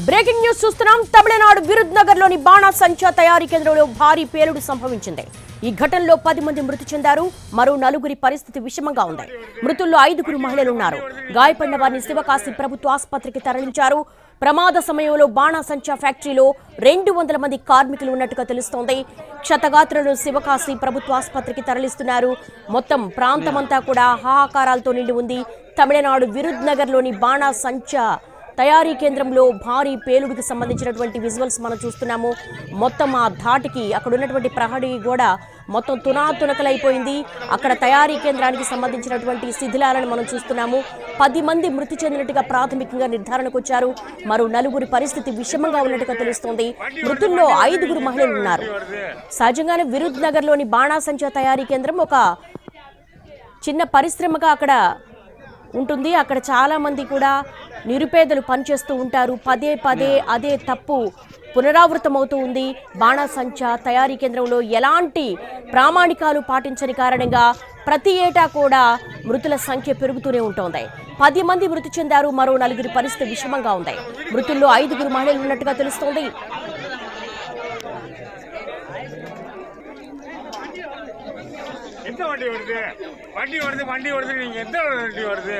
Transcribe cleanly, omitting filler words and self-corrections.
Breaking news చూస్తున్నాం. తమిళనాడు విరుద్నగర్ లోని బాణాసంచా తయారీ కేంద్రంలో భారీ పేలుడు సంభవించింది. ఈ ఘటనలో 10 మంది మృతి చెందారు. మరో 4 పరిస్థితి విషమంగా ఉంది. మృతుల్లో 5 మహిళలు ఉన్నారు. గాయపడిన వారిని శివకాశి ప్రభుత్వ ఆసుపత్రికి తరలించారు. ప్రమాద సమయంలో బాణాసంచా ఫ్యాక్టరీలో 200 మంది కార్మికులు ఉన్నట్టుగా తెలుస్తోంది. క్షతగాత్రులను శివకాశి ప్రభుత్వ ఆసుపత్రికి తరలిస్తున్నారు. మొత్తం ప్రాంతమంతా కూడా హాహాకారాలతో నిండి ఉంది. తమిళనాడు విరుద్నగర్ లోని బాణాసంచా తయారీ కేంద్రంలో భారీ పేలుడుకి సంబంధించినటువంటి విజువల్స్ మనం చూస్తున్నాము. మొత్తం ఆ ధాటికి అక్కడ ఉన్నటువంటి ప్రహరీ గోడ మొత్తం తునాతునకలైపోయింది. అక్కడ తయారీ కేంద్రానికి సంబంధించినటువంటి శిథిలాలను మనం చూస్తున్నాము. 10 మంది మృతి చెందినట్టుగా ప్రాథమికంగా నిర్ధారణకు వచ్చారు. మరో 4 పరిస్థితి విషమంగా ఉన్నట్టుగా తెలుస్తోంది. మృతుల్లో 5 మహిళలు ఉన్నారు. సహజంగానే విరుద్నగర్ లోని బాణాసంచా తయారీ కేంద్రం ఒక చిన్న పరిశ్రమగా అక్కడ ఉంటుంది. అక్కడ చాలా మంది కూడా నిరుపేదలు పనిచేస్తూ ఉంటారు. పదే అదే తప్పు పునరావృతమవుతూ ఉంది. బాణాసంచా తయారీ కేంద్రంలో ఎలాంటి ప్రామాణికాలు పాటించని కారణంగా ప్రతి ఏటా కూడా మృతుల సంఖ్య పెరుగుతూనే ఉంటుంది. 10 మంది మృతి చెందారు. మరో 4 పరిస్థితి విషమంగా ఉంది. మృతుల్లో 5 మహిళలు ఉన్నట్టుగా తెలుస్తోంది. எந்த வண்டி வருது நீங்க எந்த வண்டி வருது